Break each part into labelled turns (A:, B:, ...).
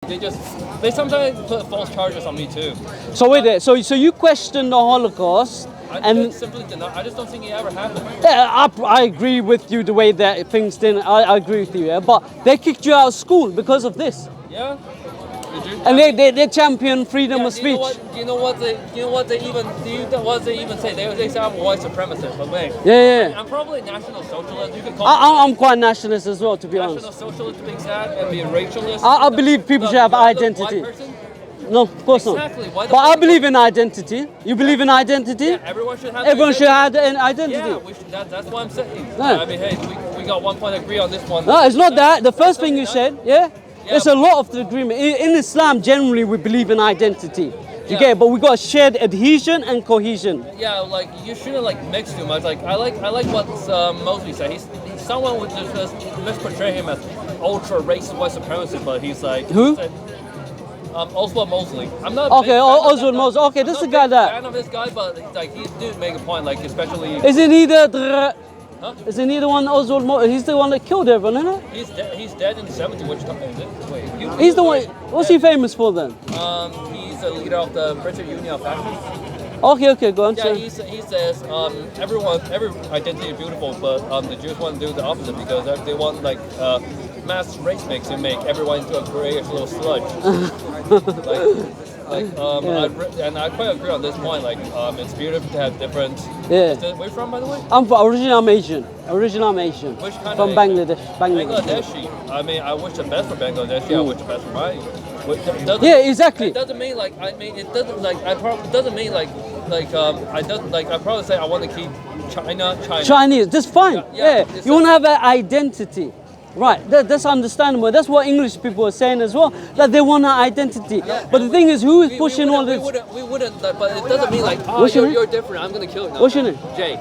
A: they sometimes put false charges on me too.
B: So wait there. So you question the Holocaust, and
A: Simply deny. I just don't think it ever happened.
B: yeah, I agree with you the way that things didn't. I agree with you. Yeah, but they kicked you out of school because of this.
A: Yeah.
B: And they champion freedom of speech.
A: Do you know what they even say? They say I'm a white supremacist, but wait.
B: Yeah.
A: I'm probably National Socialist. You could call
B: I'm quite nationalist as well, to be honest.
A: National Socialist being sad and being racialist.
B: I believe people should have identity. No, of course
A: exactly.
B: not. But I believe in identity. You believe in identity?
A: Yeah, everyone should have.
B: Everyone should have an identity.
A: Yeah, that's what I'm saying.
B: Yeah.
A: I mean, hey, we got one point agree on this one.
B: No, it's not that. The first thing you said, yeah. There's a lot of the agreement. In Islam, generally, we believe in identity. You get it? But we got shared adhesion and cohesion.
A: Yeah, like you shouldn't like mix too much. Like I like what Mosley said. He's someone would just misportray him as ultra racist white supremacist, but he's like
B: who?
A: Oswald Mosley. I'm not.
B: Okay, Oswald Mosley. Okay, this is the guy that.
A: I'm not a fan of this guy, but like he did make a point. Like especially.
B: Isn't he the? Huh? Isn't he the one Oswald Mosley? He's the one that killed everyone, isn't it?
A: He's dead in the 70s. Which time is it? Wait.
B: He's the one. What's he famous for then?
A: He's the leader of the British Union of Fascists.
B: Okay, go on.
A: Yeah, he says every identity is beautiful, but the Jews want to do the opposite because they want like mass race mix and make everyone into a grayish little sludge. And I quite agree on this point. Like, it's beautiful to have different.
B: Yeah.
A: Where you from, by the way?
B: I'm Asian. I'm Asian.
A: Which kind
B: from
A: of
B: Bangladesh.
A: Bangladeshi. I mean, I wish the best for Bangladeshi. I wish the best for mine.
B: Yeah, exactly.
A: It doesn't mean like it doesn't like I probably doesn't mean like I don't like I probably say I want to keep China.
B: Chinese, that's fine. Yeah. You want to have an identity. Right, that's understandable. That's what English people are saying as well, that they want an identity. Yeah, but the thing is, who is pushing all this?
A: We wouldn't, but it doesn't mean like, oh, you're different, I'm going to kill you. No.
B: What's your name?
A: Jay.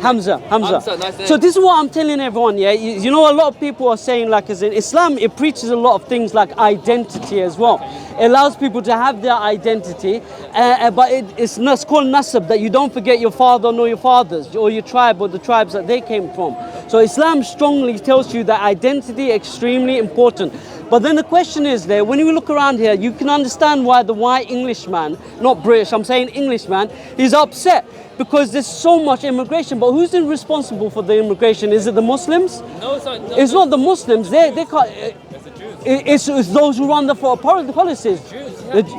B: Hamza.
A: Nice name.
B: So this is what I'm telling everyone, yeah? You know, a lot of people are saying, like, as in Islam, it preaches a lot of things like identity as well. It allows people to have their identity, but it's called nasab, that you don't forget your father nor your fathers, or your tribe or the tribes that they came from. So Islam strongly tells you that identity is extremely important. But then the question is there, when you look around here, you can understand why the white Englishman, not British, I'm saying Englishman, is upset. Because there's so much immigration, but who's responsible for the immigration? Is it the Muslims?
A: No, it's not. No,
B: it's not the Muslims. They can't.
A: It's the Jews.
B: It's those who run the policies.
A: Jews.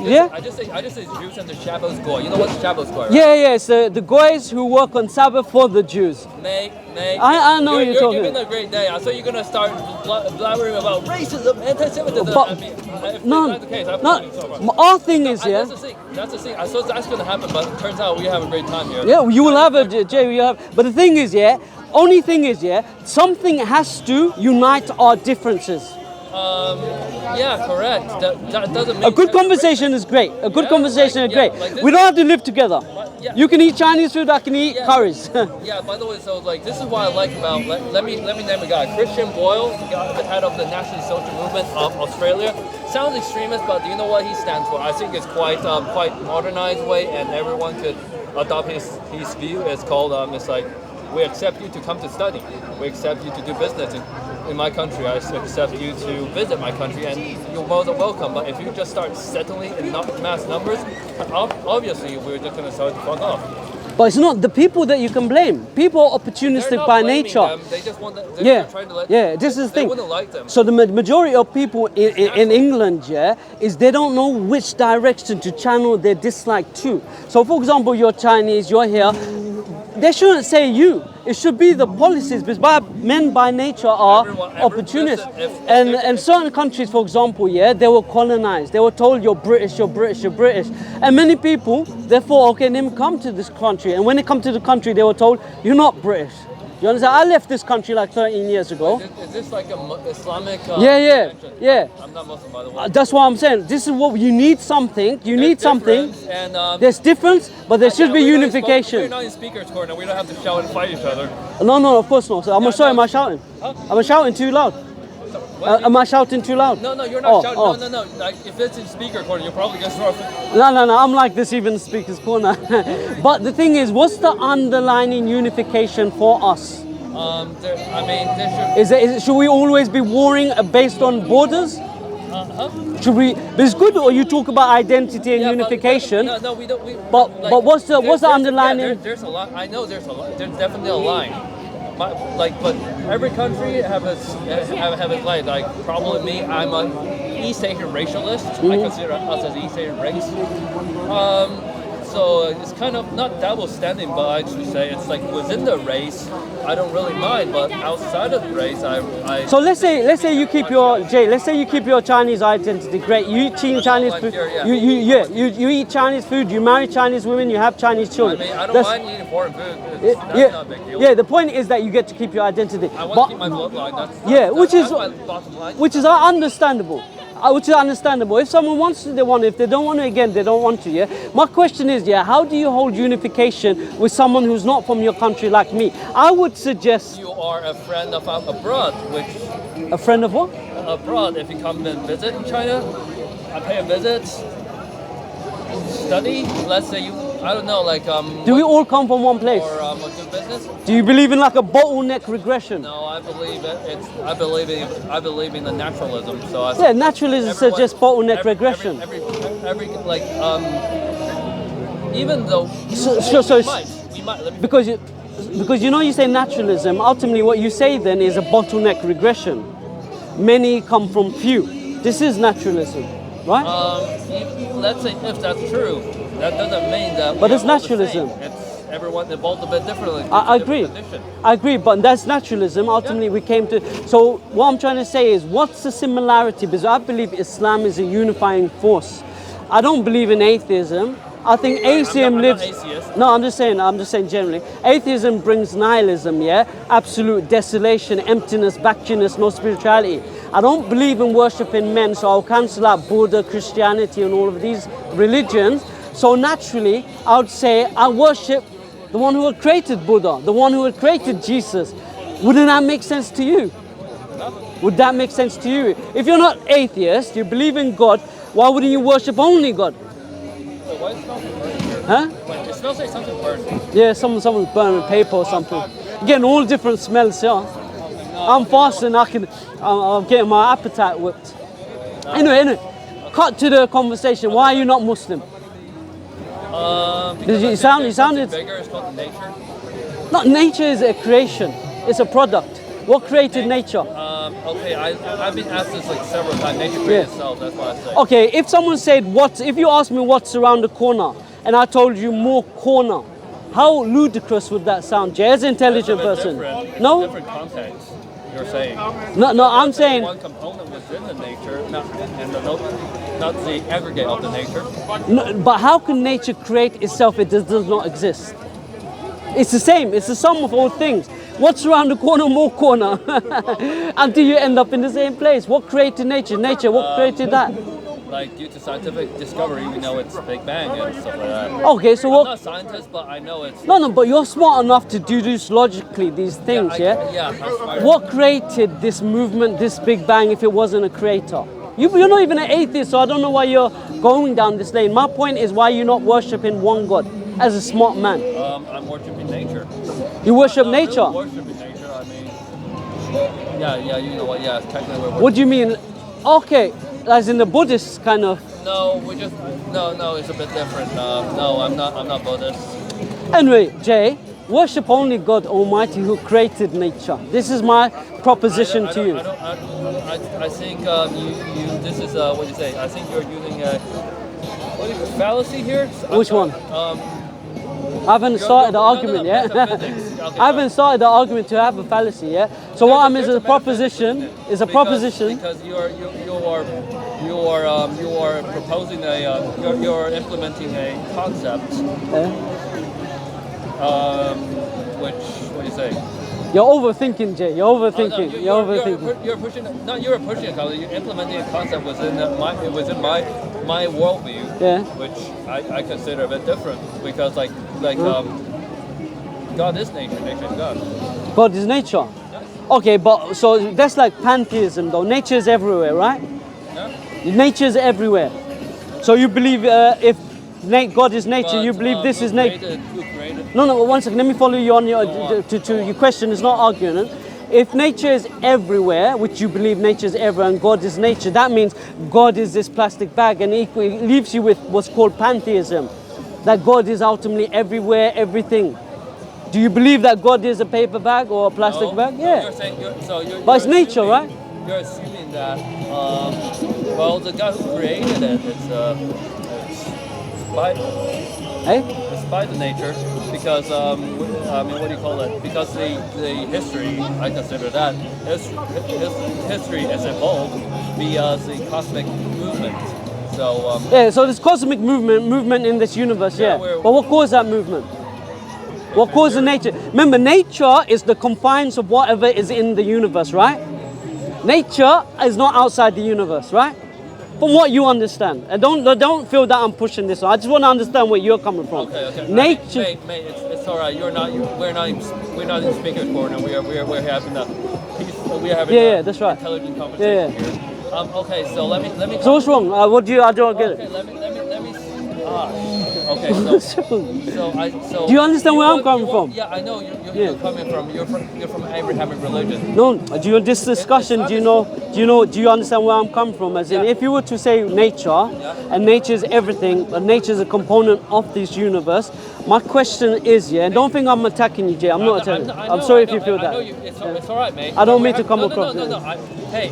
B: Yeah.
A: I just say Jews and the Shabbos goy. You know what's Shabbos goy, right?
B: Yeah. It's the guys who work on Sabbath for the Jews.
A: Mate.
B: I know you're talking.
A: You're giving a great day. I thought you're gonna start blabbering about racism, anti-Semitism.
B: Our thing is, yeah.
A: That's the thing. I thought that's gonna happen, but it turns out we have a great time here.
B: Yeah, you will have a Jay. You have. But the thing is, yeah. Only thing is, yeah. Something has to unite our differences.
A: Yeah, correct. That doesn't mean
B: a good conversation is great. A good conversation is great. Like we don't have to live together. You can eat Chinese food, I can eat curries.
A: Yeah, by the way, so like this is what I like about let me name a guy. Christian Boyle, the head of the National Social Movement of Australia. Sounds extremist, but do you know what he stands for? I think it's quite modernized way, and everyone could adopt his view. It's called it's like, we accept you to come to study. We accept you to do business in my country. I accept you to visit my country, and you're more than welcome. But if you just start settling in mass numbers, obviously we're just going to start to fuck off.
B: But it's not the people that you can blame. People are opportunistic by nature.
A: Them. They just want to, they're trying to let
B: this is the thing.
A: They wouldn't like them.
B: So the majority of people in England, is they don't know which direction to channel their dislike to. So for example, you're Chinese, you're here. They shouldn't say you. It should be the policies, because men by nature are opportunists. And certain countries, for example, they were colonized. They were told you're British. And many people, therefore, okay, let me come to this country. And when they come to the country, they were told, you're not British. You understand? I left this country like 13 years ago.
A: Is this like an Islamic?
B: Yeah.
A: I'm not Muslim, by the way.
B: That's what I'm saying. This is what you need something. There's difference, but there should be unification.
A: We're not in speaker's corner. We don't have to shout and fight each other.
B: No, of course not. So am I shouting?
A: Huh?
B: Am I shouting too loud? Am I shouting too loud?
A: No, you're not shouting. No. Like, if it's in speaker corner, you're probably going to throw it.
B: No. I'm like this even in speaker's corner. But the thing is, what's the underlying unification for us?
A: Should
B: we always be warring based on borders? Should we? But it's good. Or you talk about identity and
A: Yeah,
B: unification.
A: No, we don't.
B: But what's the underlying?
A: There's a lot. I know there's a lot. There's definitely a line. But every country have its line. Like probably me, I'm an East Asian racialist. I consider us as East Asian race. So it's kind of not double standing, but I should say it's like within the race, I don't really mind. But outside of the race, I
B: So let's say you keep your let's say you keep your Chinese identity. Great. You eat Chinese food. You eat Chinese food. You marry Chinese women. You have Chinese children.
A: I mean, I don't mind eating foreign food. That's not a big deal.
B: Yeah. The point is that you get to keep your identity.
A: I want to keep my bloodline. That's my bottom line.
B: Which is understandable. Which is understandable. If someone wants to, they want to. If they don't want to, again, they don't want to. Yeah. My question is, how do you hold unification with someone who's not from your country like me? I would suggest
A: you are a friend of abroad, which
B: a friend of what?
A: Abroad. If you come and visit in China, I pay a visit, study. Let's say you, I don't know, like
B: Do we all come from one place?
A: Or do business.
B: Do you believe in like a bottleneck regression?
A: No, I believe I believe in the naturalism. So
B: naturalism suggests bottleneck regression.
A: Like even though we might
B: because you say naturalism. Ultimately, what you say then is a bottleneck regression. Many come from few. This is naturalism, right?
A: Let's say if that's true, that doesn't mean that.
B: But it's naturalism.
A: Everyone evolved a bit differently.
B: I agree, but that's naturalism. Ultimately, we came to. So what I'm trying to say is, what's the similarity? Because I believe Islam is a unifying force. I don't believe in atheism. I think atheism lives. No, I'm just saying generally. Atheism brings nihilism, absolute desolation, emptiness, backiness, no spirituality. I don't believe in worshipping men, so I'll cancel out Buddha, Christianity, and all of these religions. So naturally, I would say I worship the one who had created Buddha, the one who had created Jesus. Wouldn't that make sense to you? Would that make sense to you? If you're not atheist, you believe in God, why wouldn't you worship only God? Huh?
A: It smells like something burning.
B: Yeah, someone's burning paper or something. Getting all different smells, I'm fasting, I'm getting my appetite whipped. Anyway, cut to the conversation. Why are you not Muslim? You sounded
A: bigger. It's called nature.
B: Not nature is a creation. It's a product. What created nature?
A: Okay, I've been asked this like several times. Nature created itself. That's what I say.
B: Okay, if someone said if you asked me what's around the corner, and I told you more corner, how ludicrous would that sound, Jay? As an intelligent person, no.
A: Different context. You're saying.
B: No, I'm saying.
A: One component within the nature, not the aggregate of the nature.
B: No, but how can nature create itself? It does not exist. It's the same. It's the sum of all things. What's around the corner, more corner, until you end up in the same place. What created nature? Nature. What created that?
A: Like due to scientific discovery, we know it's Big Bang and stuff like that.
B: Okay, so
A: I'm not a scientist, but I know it's.
B: No, but you're smart enough to deduce logically these things, What created this movement, this Big Bang, if it wasn't a creator? You're not even an atheist, so I don't know why you're going down this lane. My point is, why are you not worshipping one God as a smart man?
A: I'm worshiping nature.
B: You worship nature?
A: I'm worshiping nature. I mean, you know what? Yeah, technically.
B: What do you mean? Okay, as in the Buddhist kind of.
A: No, it's a bit different. No, I'm not Buddhist.
B: Anyway, Jay, worship only God Almighty who created nature. This is my proposition to you.
A: I think this is what do you say? I think you're using a fallacy here.
B: Which one? I haven't started the argument yet. I haven't started the argument to have a fallacy yet. So what I'm is a proposition.
A: Because you are proposing you're implementing a concept. Which what do you say?
B: You're overthinking, Jay. You're overthinking. You're overthinking.
A: You're pushing. No, you're pushing a concept. You're implementing a concept within my worldview.
B: Yeah.
A: Which I consider a bit different because God is nature. Nature is God.
B: God is nature. Yeah. Okay, but so that's like pantheism, though. Nature is everywhere, right?
A: Yeah.
B: Nature is everywhere. So you believe if God is nature, you believe this is nature.
A: Who created?
B: No, one second. Let me follow you on to your question. It's not argument. if nature is everywhere, which you believe nature is everywhere and God is nature, that means God is this plastic bag, and it leaves you with what's called pantheism, that God is ultimately everywhere, everything. Do you believe that God is a paper bag or a plastic
A: No,
B: bag?
A: no,
B: Yeah.
A: you're saying,
B: But it's nature, right?
A: You're assuming that, well, the guy who created it, it's
B: Hey?
A: it's by the nature, because, I mean, what do you call it? Because the history, I consider that, history has evolved via the cosmic movement. So,
B: Yeah, so this cosmic movement in this universe, yeah. But what caused that movement? What caused the nature? Remember, nature is the confines of whatever is in the universe, right? Nature is not outside the universe, right? From what you understand. And don't feel that I'm pushing this on. I just want to understand where you're coming from.
A: Okay.
B: Nature.
A: Mate, it's all right. We're not in speaker's corner. We're having a
B: That's right.
A: intelligent conversation here. Okay, so let me.
B: So what's wrong? I don't get it.
A: Okay, let me. Okay, so.
B: Do you understand where I'm coming from?
A: Yeah, I know you're coming from. You're from Abrahamic religion.
B: No, this discussion. Do you understand where I'm coming from? As in, if you were to say nature, and nature is everything, and nature is a component of this universe. My question is, and don't think I'm attacking you, Jay. I'm not attacking. I'm sorry if you feel that.
A: It's all right, mate.
B: I don't mean to come across.
A: No. Hey.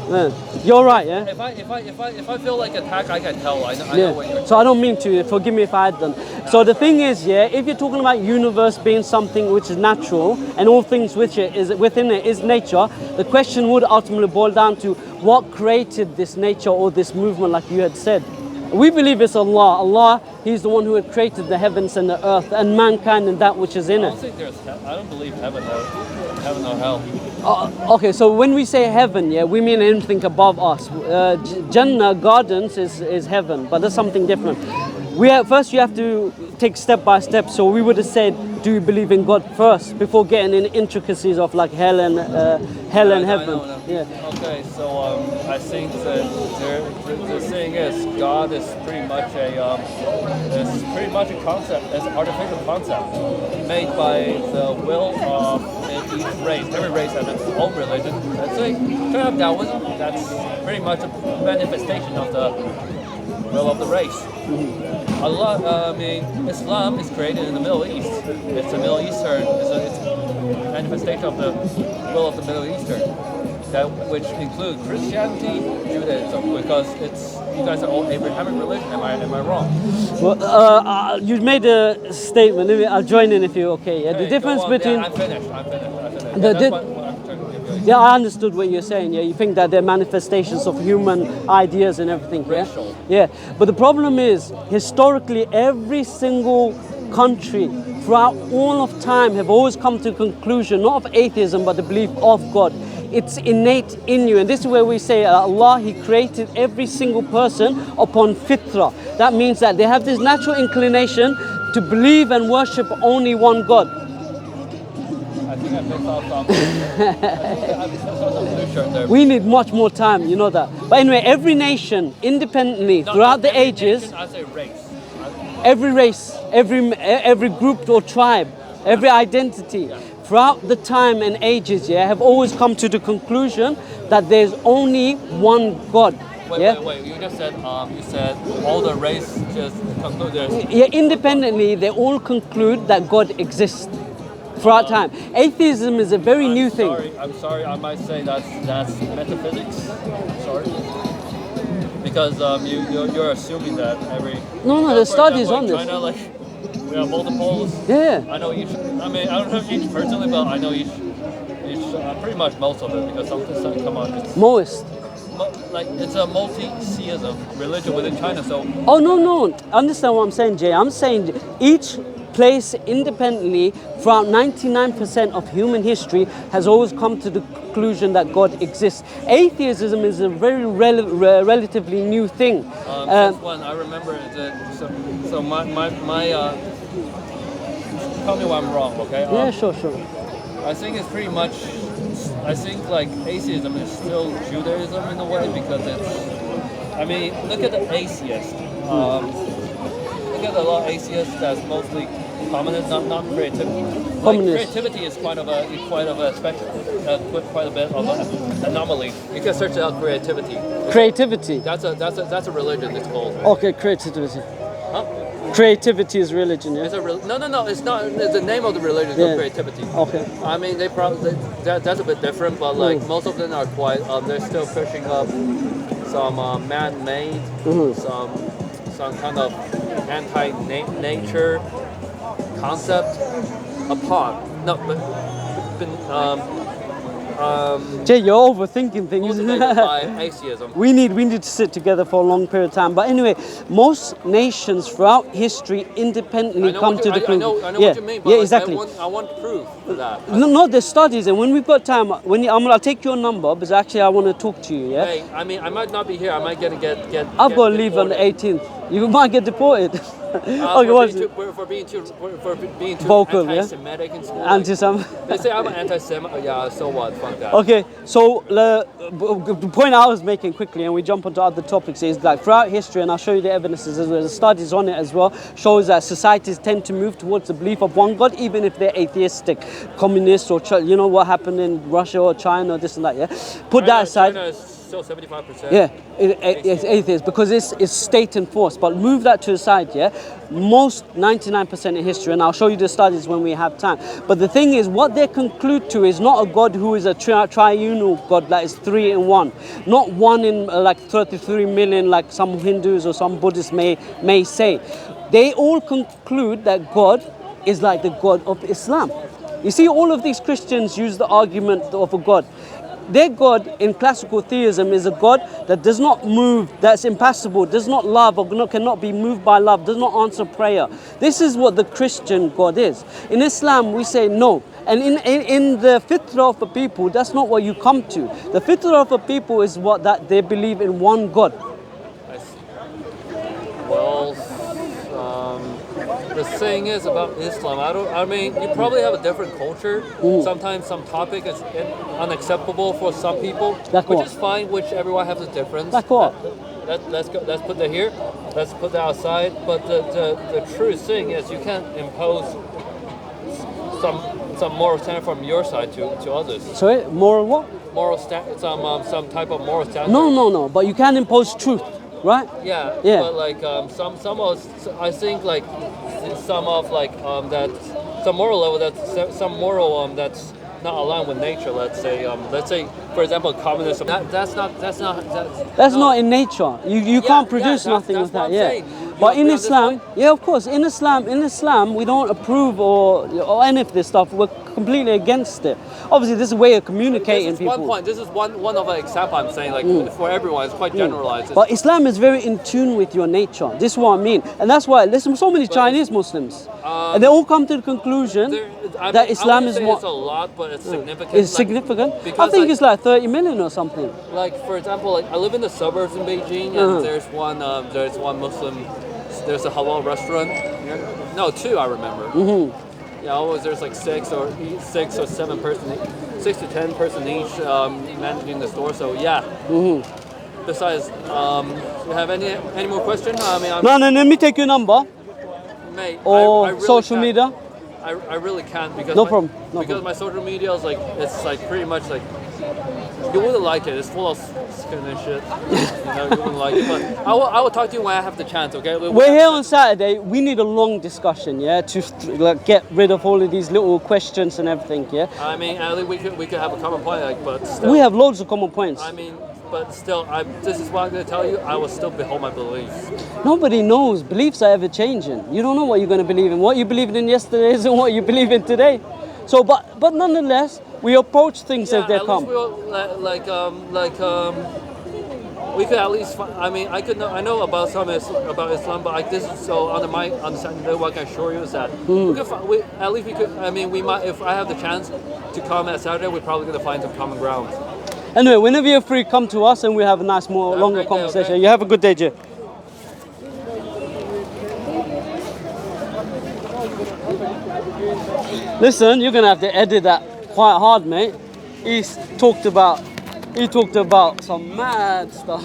B: You're right, yeah.
A: If I feel like attack, I can tell. I know what you're.
B: So I don't mean to. Forgive me if I had done. So the thing is, if you're talking about universe being something which is natural and all things which is within it is nature, the question would ultimately boil down to what created this nature or this movement, like you had said. We believe it's Allah. Allah, He's the one who had created the heavens and the earth and mankind and that which is in it.
A: I don't believe heaven or hell.
B: Okay, so when we say heaven, we mean anything above us. Jannah, gardens, is heaven, but that's something different. First you have to take step by step. So we would have said, do you believe in God first before getting in intricacies of like hell and heaven?
A: I know. Yeah. Okay, so I think that the thing is, God is pretty much a concept, it's an artificial concept made by the will of each race. Every race has its own religion. Let's say kind of Taoism. That's pretty much a manifestation of the will of the race. Islam is created in the Middle East. It's a Middle Eastern. It's a manifestation of the will of the Middle Eastern, which includes Christianity, Judaism, because you guys are all Abrahamic religion. Am I wrong?
B: Well, you made a statement. I'll join in if you're okay. The difference between.
A: I'm finished. That's what I'm trying to give you.
B: I understood what you're saying. You think that they're manifestations of human ideas and everything. Yeah. But the problem is, historically, every single country throughout all of time have always come to the conclusion, not of atheism, but the belief of God. It's innate in you. And this is where we say Allah, He created every single person upon fitra. That means that they have this natural inclination to believe and worship only one God.
A: I think I picked off some blue shirt there.
B: We need much more time, you know that. But anyway, every nation, independently, throughout the ages,
A: nation, I say race.
B: Every race, every group or tribe, every identity, throughout the time and ages, have always come to the conclusion that there's only one God.
A: Wait. You just said all the race just conclude there's.
B: Yeah, independently, they all conclude that God exists throughout time. Atheism is a very new thing.
A: I'm sorry. I might say that's metaphysics. Sorry. Because you're assuming that every.
B: No. The studies on this.
A: China, like, we have multiples.
B: Yeah.
A: I know each. I mean, I don't know each personally, but I know each. Pretty much most of it, because some come on.
B: Most.
A: Like, it's a multi-theism religion within China, so.
B: Oh no! Understand what I'm saying, Jay? I'm saying each place independently throughout 99% of human history has always come to the conclusion that God exists. Atheism is a very relatively new thing.
A: Since when I remember that. So my tell me why I'm wrong, okay?
B: Yeah, sure.
A: I think it's pretty much. I think like atheism is still Judaism in a way, because it's. I mean, look at the atheists. Look at a lot of atheists that's mostly Communist, not creativity. Like,
B: Communist.
A: creativity is quite of a spectrum, quite a bit of an anomaly. You can search out creativity.
B: Creativity.
A: That's a religion. It's called.
B: Okay, creativity.
A: Huh?
B: Creativity is religion, yeah?
A: No. It's not. The name of the religion is
B: Yeah.
A: creativity.
B: Okay.
A: I mean, they probably that's a bit different, but like most of them are quite. They're still pushing up some man-made, some kind of anti-nature concept upon. No, but
B: Jay, you're overthinking things.
A: motivated by atheism.
B: We need to sit together for a long period of time. But anyway, most nations throughout history independently come to the conclusion.
A: I know what you mean, but
B: yeah,
A: like,
B: exactly.
A: I want proof for that.
B: No, there's studies, and when we've got time, I'll take your number because actually I want to talk to you. Yeah.
A: Hey, I mean, I might not be here. I might get.
B: I've got to leave on the 18th. You might get deported. Okay, what's it?
A: For being too
B: Vocal, yeah?
A: anti-Semitic in school.
B: Anti-Semitic.
A: They say I'm an anti-Semitic. Yeah, so what? Fuck that.
B: Okay, so the point I was making quickly, and we jump onto other topics, is like throughout history, and I'll show you the evidences as well, the studies on it as well, shows that societies tend to move towards the belief of one God, even if they're atheistic, communist, or you know what happened in Russia or China, or this and that. Yeah, put that aside.
A: China is still 75%.
B: Yeah, it's atheist because it's state enforced. But move that to the side, yeah. Most 99% in history, and I'll show you the studies when we have time. But the thing is, what they conclude to is not a God who is a triunal God that is 3 in 1, not 1 in like 33 million, like some Hindus or some Buddhists may say. They all conclude that God is like the God of Islam. You see, all of these Christians use the argument of a God. Their God in classical theism is a God that does not move, that's impassible, does not love or cannot be moved by love, does not answer prayer. This is what the Christian God is. In Islam, we say no. And in the fitrah of the people, that's not what you come to. The fitrah of the people is that they believe in one God.
A: I see. Well, the thing is about Islam, I mean, you probably have a different culture. Sometimes some topic is unacceptable for some people, which is fine, which everyone has a difference.
B: Like what?
A: Let's put that here. Let's put that outside. But the true thing is you can't impose some moral standard from your side to others.
B: Sorry, moral what?
A: Moral some type of moral standard.
B: No. But you can impose truth, right?
A: Yeah. But like some of I think like some of like that some moral level that's not aligned with nature. Let's say for example communism. That's
B: not in nature. You can't produce nothing with that. Yeah. But in Islam, yeah, of course, in Islam, we don't approve or any of this stuff. We're completely against it. Obviously, this is a way of communicating people.
A: One point. This is one of an example I'm saying. Like for everyone, it's quite generalized.
B: But Islam is very in tune with your nature. This is what I mean, and that's why listen. So many Chinese Muslims, and they all come to the conclusion that Islam is more.
A: It's a lot, but it's significant.
B: It's significant. I think it's like 30 million or something.
A: Like for example, like I live in the suburbs in Beijing, and there's one Muslim. There's a halal restaurant. No, 2 I remember. Yeah, always there's like 6 or 7 person, 6 to 10 person each managing the store. So yeah. Besides, you have any more questions? I mean,
B: no. Let me take your number.
A: Mate,
B: or
A: I really
B: social
A: can't.
B: Media.
A: I really can't because
B: no problem.
A: My social media is like it's like pretty much like you wouldn't like it. It's full of skin and shit. You wouldn't like it. But I will talk to you when I have the chance. Okay.
B: We're here on Saturday. We need a long discussion, yeah, to like get rid of all of these little questions and everything, yeah.
A: I mean, at least we could have a common point, like, but still.
B: We have loads of common points.
A: I mean, but still, this is what I'm going to tell you. I will still behold my beliefs.
B: Nobody knows. Beliefs are ever changing. You don't know what you're going to believe in. What you believed in yesterday isn't what you believe in today. So, but nonetheless, we approach things as they come.
A: We could at least. I mean, I know about some about Islam, but this is so under my understanding. What I can assure you is that at least we could. I mean, we might. If I have the chance to come at Saturday, we're probably going to find some common ground.
B: Anyway, whenever you're free, come to us and we have a nice, longer conversation. Okay? You have a good day, Jay. Listen, you're gonna have to edit that quite hard, mate. He talked about some mad stuff.